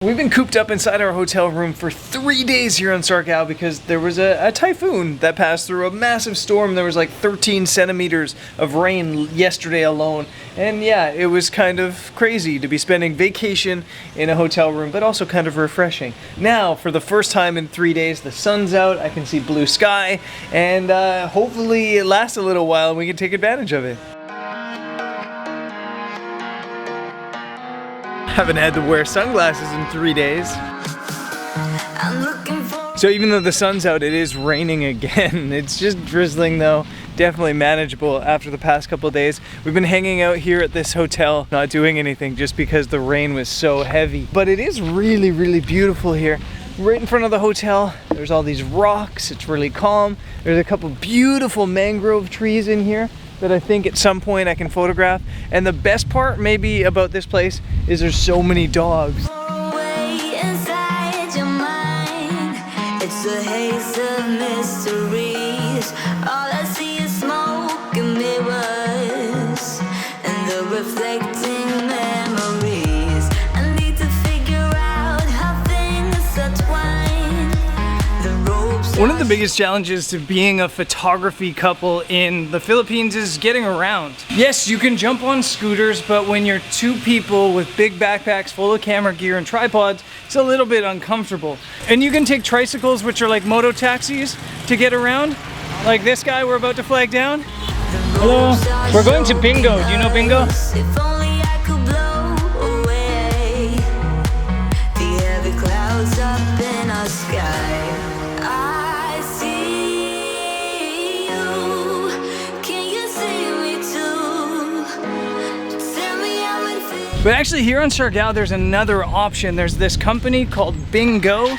We've been cooped up inside our hotel room for 3 days here on Siargao because there was a typhoon that passed through, a massive storm. There was like 13 centimeters of rain yesterday alone. And yeah, it was kind of crazy to be spending vacation in a hotel room, but also kind of refreshing. Now, for the first time in 3 days, the sun's out, I can see blue sky, and hopefully it lasts a little while and we can take advantage of it. Haven't had to wear sunglasses in 3 days. So even though the sun's out, it is raining again. It's just drizzling though. Definitely manageable after the past couple of days. We've been hanging out here at this hotel, not doing anything just because the rain was so heavy. But it is really, really beautiful here. Right in front of the hotel, there's all these rocks. It's really calm. There's a couple beautiful mangrove trees in here that I think at some point I can photograph. And the best part maybe about this place is there's so many dogs. It's a haze of mysteries. All I see is smoke and mirrors and the reflecting memories. I need to figure out how things intertwine. The ropes. One of the biggest challenges to being a photography couple in the Philippines is getting around. Yes, you can jump on scooters, but when you're two people with big backpacks full of camera gear and tripods, it's a little bit uncomfortable. And you can take tricycles, which are like moto-taxis, to get around. Like this guy we're about to flag down. Hello, we're going to Binggo. Do you know Binggo? If only I could blow away the heavy clouds up in our sky. I see you. Can you see me too? Tell me how it feels. But actually here on Siargao, there's another option. There's this company called Binggo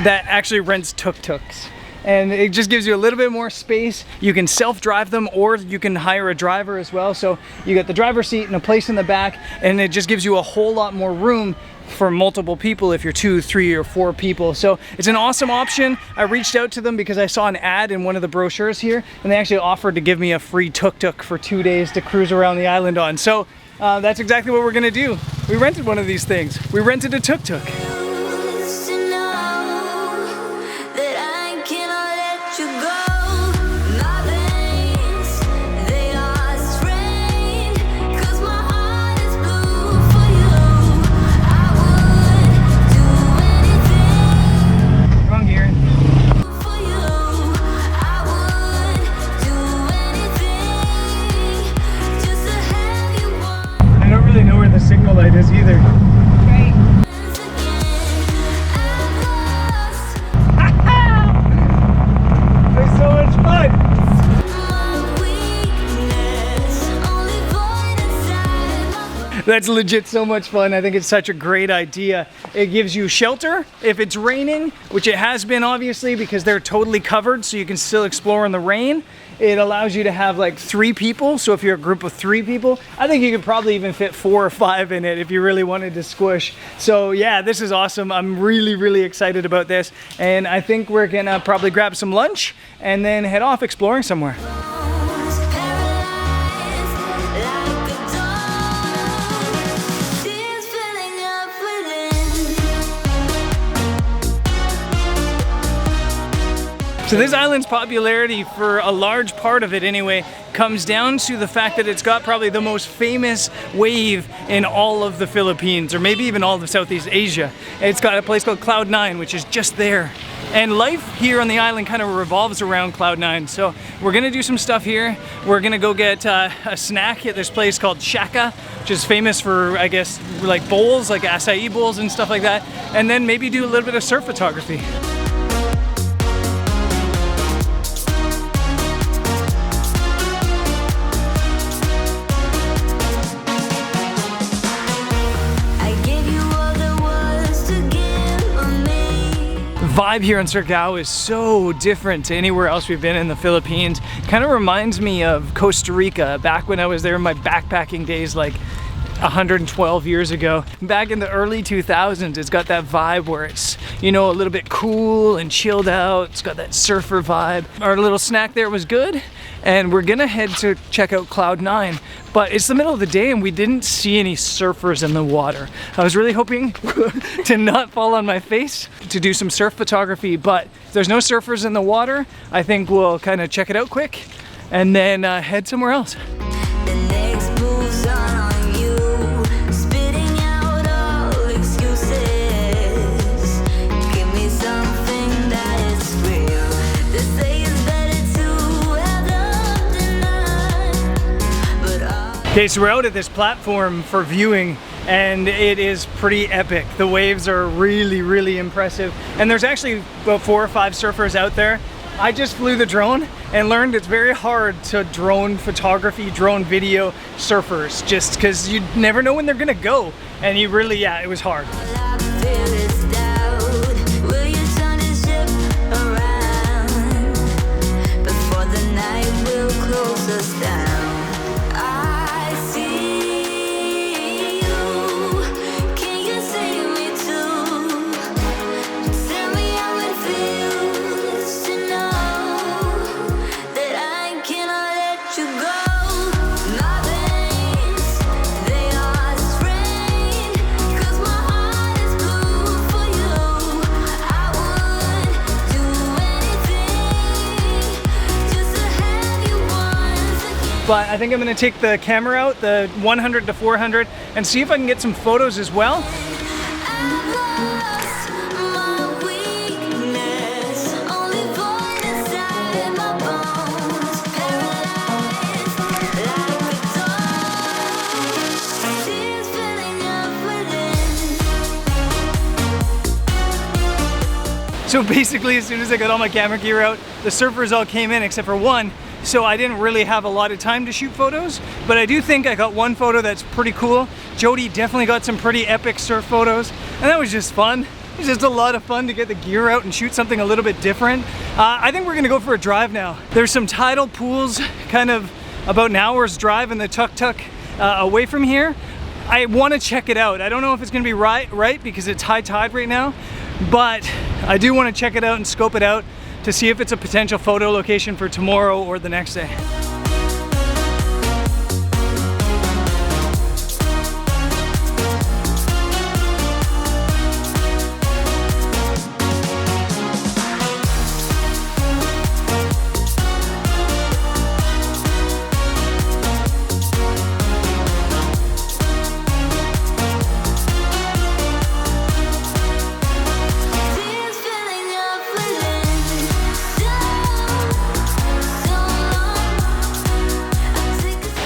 that actually rents Tuk Tuks. And it just gives you a little bit more space. You can self-drive them or you can hire a driver as well. So you get the driver's seat and a place in the back, and it just gives you a whole lot more room for multiple people if you're 2, 3, or 4 people. So it's an awesome option. I reached out to them because I saw an ad in one of the brochures here, and they actually offered to give me a free Tuk Tuk for 2 days to cruise around the island on. So that's exactly what we're gonna do. We rented one of these things. We rented a Tuk Tuk. Signal light is either. Great. It's so much fun. That's legit so much fun. I think it's such a great idea. It gives you shelter if it's raining, which it has been obviously because they're totally covered, so you can still explore in the rain. It allows you to have like 3 people. So if you're a group of 3 people, I think you could probably even fit 4 or 5 in it if you really wanted to squish. So yeah, this is awesome. I'm really, really excited about this. And I think we're gonna probably grab some lunch and then head off exploring somewhere. So this island's popularity, for a large part of it anyway, comes down to the fact that it's got probably the most famous wave in all of the Philippines, or maybe even all of Southeast Asia. It's got a place called Cloud 9, which is just there. And life here on the island kind of revolves around Cloud 9. So we're gonna do some stuff here. We're gonna go get a snack at this place called Shaka, which is famous for, I guess, like bowls, like acai bowls and stuff like that. And then maybe do a little bit of surf photography. Vibe here in Siargao is so different to anywhere else we've been in the Philippines. Kind of reminds me of Costa Rica back when I was there in my backpacking days like 112 years ago. Back in the early 2000s, it's got that vibe where it's, you know, a little bit cool and chilled out. It's got that surfer vibe. Our little snack there was good, and we're gonna head to check out Cloud 9, but it's the middle of the day and we didn't see any surfers in the water. I was really hoping to not fall on my face to do some surf photography, but if there's no surfers in the water, I think we'll kind of check it out quick and then head somewhere else. The next moves on you, spitting out all excuses. Give me something that is real. They say it's better to have love than none. Okay, so we're out at this platform for viewing and it is pretty epic. The waves are really, really impressive. And there's actually about 4 or 5 surfers out there. I just flew the drone and learned it's very hard to drone photography, drone video surfers, just because you never know when they're gonna go. And you really, yeah, it was hard. But I think I'm gonna take the camera out, the 100 to 400, and see if I can get some photos as well. So basically, as soon as I got all my camera gear out, the surfers all came in except for one. So I didn't really have a lot of time to shoot photos, but I do think I got one photo that's pretty cool. Jody definitely got some pretty epic surf photos, and that was just fun. It was just a lot of fun to get the gear out and shoot something a little bit different. I think we're gonna go for a drive now. There's some tidal pools kind of about an hour's drive in the Tuk Tuk away from here. I wanna check it out. I don't know if it's gonna be right because it's high tide right now, but I do wanna check it out and scope it out to see if it's a potential photo location for tomorrow or the next day.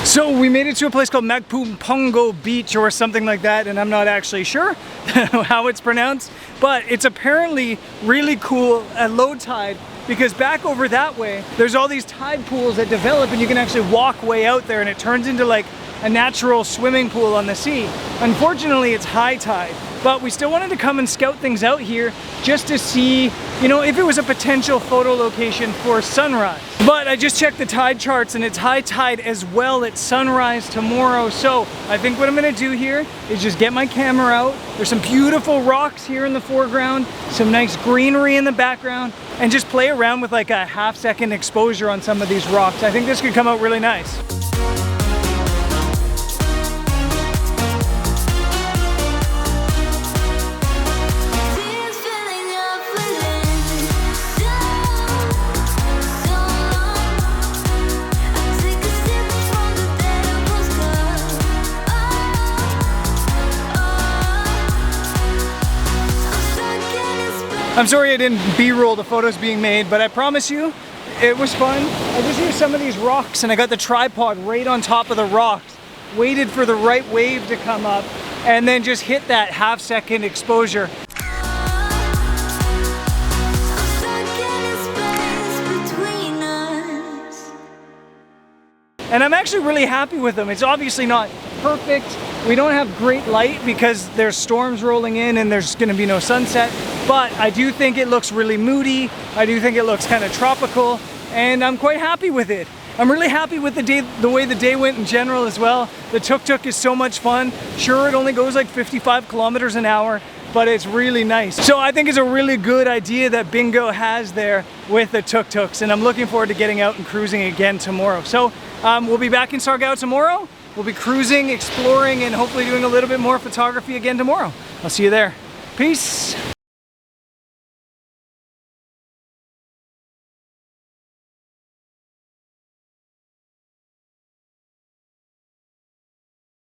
So we made it to a place called Magpumpongo Beach or something like that, and I'm not actually sure how it's pronounced, but it's apparently really cool at low tide because back over that way, there's all these tide pools that develop and you can actually walk way out there and it turns into like a natural swimming pool on the sea. Unfortunately, it's high tide, but we still wanted to come and scout things out here just to see, you know, if it was a potential photo location for sunrise. But I just checked the tide charts and it's high tide as well at sunrise tomorrow. So I think what I'm gonna do here is just get my camera out. There's some beautiful rocks here in the foreground, some nice greenery in the background, and just play around with like a half-second exposure on some of these rocks. I think this could come out really nice. I'm sorry I didn't B-roll the photos being made, but I promise you, it was fun. I just used some of these rocks and I got the tripod right on top of the rocks, waited for the right wave to come up, and then just hit that half-second exposure. And I'm actually really happy with them. It's obviously not perfect. We don't have great light because there's storms rolling in and there's gonna be no sunset, but I do think it looks really moody. I do think it looks kind of tropical, and I'm quite happy with it. I'm really happy with the way the day went in general as well. The Tuk Tuk is so much fun. Sure, it only goes like 55 kilometers an hour, but it's really nice. So I think it's a really good idea that Binggo has there with the Tuk Tuks, and I'm looking forward to getting out and cruising again tomorrow. So we'll be back in Siargao tomorrow. We'll be cruising, exploring, and hopefully doing a little bit more photography again tomorrow. I'll see you there. Peace.